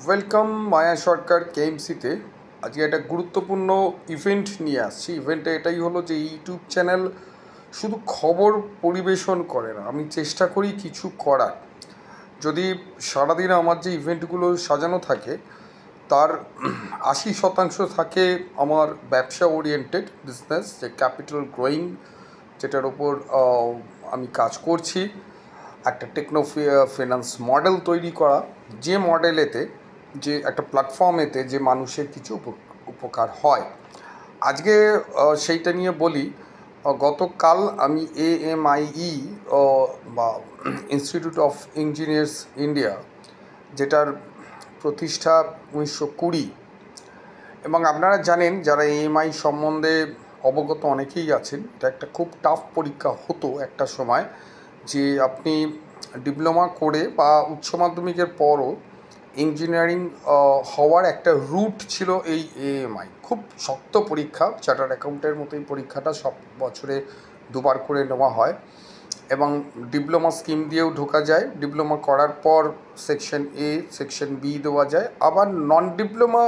Welcome মায়া সরকার কেএমসিতে। আজকে একটা গুরুত্বপূর্ণ ইভেন্ট নিয়ে আসছি। ইভেন্টটা এটাই হলো যে ইউটিউব চ্যানেল শুধু খবর পরিবেশন করে না, আমি চেষ্টা করি কিছু করার। যদি সারাদিন আমার যে ইভেন্টগুলো সাজানো থাকে তার 80% থাকে আমার ব্যবসা ওরিয়েন্টেড বিজনেস, যে ক্যাপিটাল গ্রোয়িং, যেটার ওপর আমি কাজ করছি। একটা টেকনো ফিনান্স মডেল তৈরি করা, যে মডেলেতে যে একটা প্ল্যাটফর্মেতে যে মানুষের কিছু উপকার হয়। আজকে সেইটা নিয়ে বলি। গতকাল আমি AMIE বা ইনস্টিটিউট অফ ইঞ্জিনিয়ার্স ইন্ডিয়া, যেটার প্রতিষ্ঠা 1920, এবং আপনারা জানেন যারা AMI সম্বন্ধে অবগত অনেকেই আছেন, এটা একটা খুব টাফ পরীক্ষা হতো একটা সময়, যে আপনি ডিপ্লোমা করে বা উচ্চ মাধ্যমিকের পরও ইঞ্জিনিয়ারিং হওয়ার একটা রুট ছিল এই AMI। খুব শক্ত পরীক্ষা, চার্টার্ড অ্যাকাউন্টের মতোই পরীক্ষাটা, সব বছরে দুবার করে নেওয়া হয় এবং ডিপ্লোমা স্কিম দিয়েও ঢোকা যায়। ডিপ্লোমা করার পর সেকশন A, সেকশন B দেওয়া যায়, আবার নন ডিপ্লোমা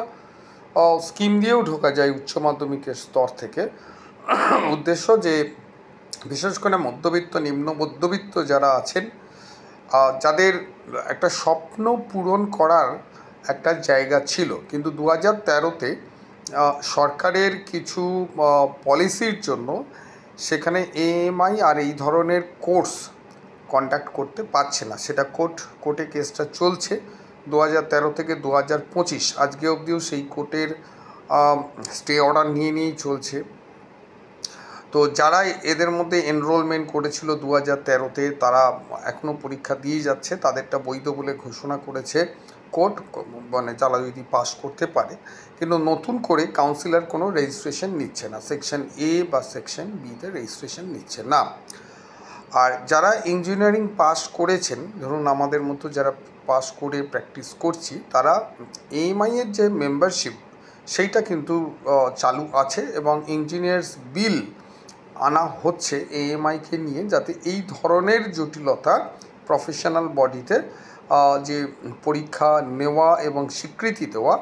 স্কিম দিয়েও ঢোকা যায় উচ্চ মাধ্যমিকের স্তর থেকে। উদ্দেশ্য যে বিশেষ করে মধ্যবিত্ত, নিম্ন মধ্যবিত্ত যারা আছেন, যাদের একটা স্বপ্ন পূরণ করার একটা জায়গা ছিল, কিন্তু 2013-তে সরকারের কিছু পলিসির জন্য সেখানে AMI আর এই ধরনের কোর্স কন্ডাক্ট করতে পারছে না। সেটা কোর্টে কেসটা চলছে 2013 থেকে 2025, আজকে অবধিও সেই কোর্টের স্টে অর্ডার নিয়েই চলছে। তো যারা এদের মধ্যে এনরোলমেন্ট করেছিল 2013-তে, তারা এখনও পরীক্ষা দিয়ে যাচ্ছে, তাদেরটা বৈধ বলে ঘোষণা করেছে কোর্ট, মানে যারা যদি পাস করতে পারে। কিন্তু নতুন করে কাউন্সিলর কোনো রেজিস্ট্রেশন নিচ্ছে না, সেকশন A বা সেকশন Bতে রেজিস্ট্রেশন নিচ্ছে না। আর যারা ইঞ্জিনিয়ারিং পাস করেছেন, ধরুন আমাদের মতো যারা পাস করে প্র্যাকটিস করছি, তারা AMI-এর যে মেম্বারশিপ সেইটা কিন্তু চালু আছে, এবং ইঞ্জিনিয়ার্স বিল আনা হচ্ছে AMI-কে নিয়ে, যাতে এই ধরনের জটিলতা প্রফেশনাল বডিতে যে পরীক্ষা নেওয়া এবং স্বীকৃতি দেওয়া,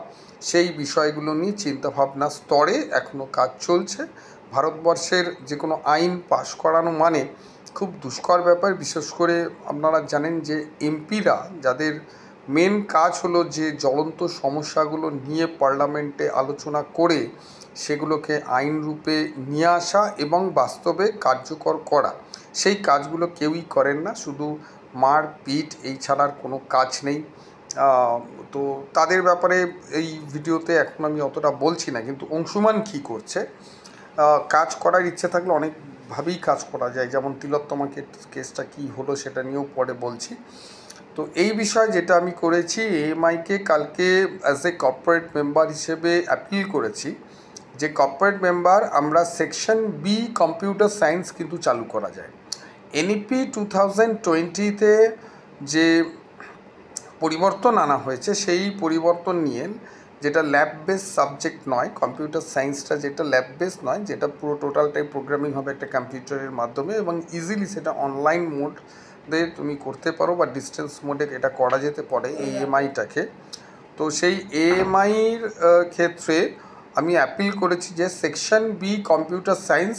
সেই বিষয়গুলো নিয়ে চিন্তাভাবনা স্তরে এখনও কাজ চলছে। ভারতবর্ষের যে কোনো আইন পাশ করানো মানে খুব দুষ্কর ব্যাপার। বিশেষ করে আপনারা জানেন যে এমপিরা, যাদের মেন কাজ হলো যে জ্বলন্ত সমস্যাগুলো নিয়ে পার্লামেন্টে আলোচনা করে সেগুলোকে আইন রূপে নিয়ে আসা এবং বাস্তবে কার্যকর করা, সেই কাজগুলো কেউই করেন না, শুধু মার পিট, এই ছাড়ার কোনো কাজ নেই। তো তাদের ব্যাপারে এই ভিডিওতে এখন আমি অতটা বলছি না, কিন্তু অংশুমান কী করছে, কাজ করার ইচ্ছে থাকলে অনেকভাবেই কাজ করা যায়। যেমন তিলোত্তমা কেসটা কী হলো সেটা নিয়েও পরে বলছি। তো এই বিষয়ে যেটা আমি করেছি, AMI-কে কালকে অ্যাজ এ কর্পোরেট মেম্বার হিসেবে অ্যাপিল করেছি, যে কর্পোরেট মেম্বার আমরা সেকশন B কম্পিউটার সায়েন্স কিন্তু চালু করা যায়। NEP 2020-তে যে পরিবর্তন আনা হয়েছে, সেই পরিবর্তন নিয়ে, যেটা ল্যাব বেস সাবজেক্ট নয়, কম্পিউটার সায়েন্সটা যেটা ল্যাব বেস নয়, যেটা পুরো টোটালটাই প্রোগ্রামিং হবে একটা কম্পিউটারের মাধ্যমে, এবং ইজিলি সেটা অনলাইন মোড দিয়ে তুমি করতে পারো বা ডিস্টেন্স মোডে এটা করা যেতে পারে AMI-টাকে। তো সেই AMI-র ক্ষেত্রে আমি অ্যাপিল করেছি যে সেকশন B কম্পিউটার সায়েন্স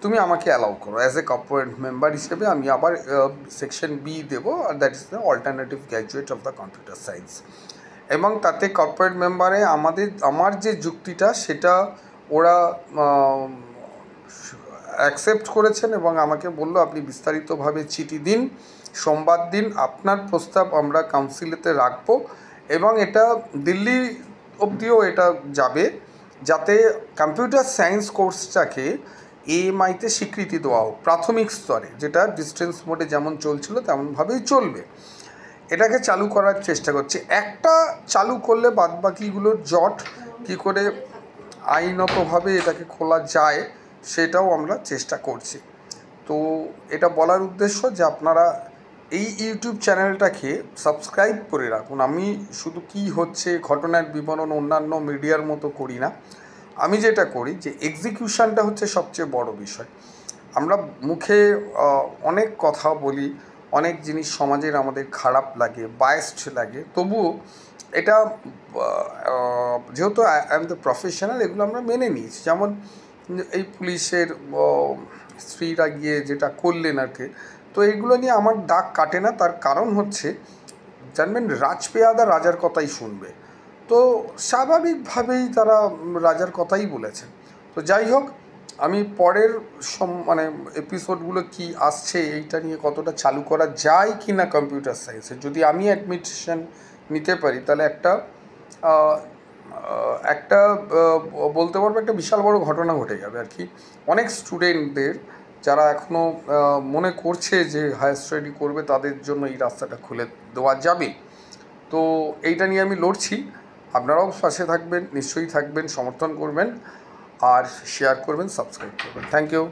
তুমি আমাকে অ্যালাউ করো অ্যাজ এ কর্পোরেট মেম্বার হিসেবে, আমি আবার সেকশন B দেবো, আর that is the alternative graduate of the computer science. এবং তাতে কর্পোরেট মেম্বারে আমার যে যুক্তিটা সেটা ওরা অ্যাকসেপ্ট করেছেন, এবং আমাকে বললো আপনি বিস্তারিতভাবে চিঠি দিন, সোমবার দিন আপনার প্রস্তাব আমরা কাউন্সিলেতে রাখবো, এবং এটা দিল্লি অবধিও এটা যাবে, যাতে কম্পিউটার সায়েন্স কোর্সটাকে AMI-তে স্বীকৃতি দেওয়া হোক প্রাথমিক স্তরে, যেটা ডিস্টেন্স মোডে যেমন চলছিল তেমনভাবেই চলবে। এটাকে চালু করার চেষ্টা করছি। একটা চালু করলে বাদবাকিগুলোর জট কী করে আইনতভাবে এটাকে খোলা যায় সেটাও আমরা চেষ্টা করছি। তো এটা বলার উদ্দেশ্য যে আপনারা এই ইউটিউব চ্যানেলটাকে সাবস্ক্রাইব করে রাখুন। আমি শুধু কী হচ্ছে ঘটনার বিবরণ অন্যান্য মিডিয়ার মতো করি না, আমি যেটা করি যে এক্সিকিউশনটা হচ্ছে সবচেয়ে বড় বিষয়। আমরা মুখে অনেক কথা বলি, অনেক জিনিস সমাজের আমাদের খারাপ লাগে, বায়াসড লাগে, তবুও এটা যেহেতু আই এম দ্য প্রফেশনাল, এগুলো আমরা মেনে নিয়েছি। যেমন এই পুলিশের স্ত্রীরা গিয়ে যেটা করলেন আর কি, তো এইগুলো নিয়ে আমার দাগ কাটে না। তার কারণ হচ্ছে, জানবেন, রাজপেয়াদা রাজার কথাই শুনবে, তো স্বাভাবিকভাবেই তারা রাজার কথাই বলেছেন। তো যাই হোক, আমি পরের মানে এপিসোডগুলো কি আসছে এইটা নিয়ে কতটা চালু করা যায় কি না কম্পিউটার সায়েন্সে, যদি আমি অ্যাডমিশন নিতে পারি তাহলে একটা একটা বলতে পারবো একটা বিশাল বড় ঘটনা ঘটে যাবে আর কি। অনেক স্টুডেন্টদের যারা এখনও মনে করছে যে হায়ার স্টাডি করবে, তাদের জন্য এই রাস্তাটা খুলে দেওয়া যাবে। তো এইটা নিয়ে আমি লড়ছি। আপনারাও পাশে থাকবেন, নিশ্চয়ই থাকবেন, সমর্থন করবেন, আর শেয়ার করবেন, সাবস্ক্রাইব করবেন। Thank you.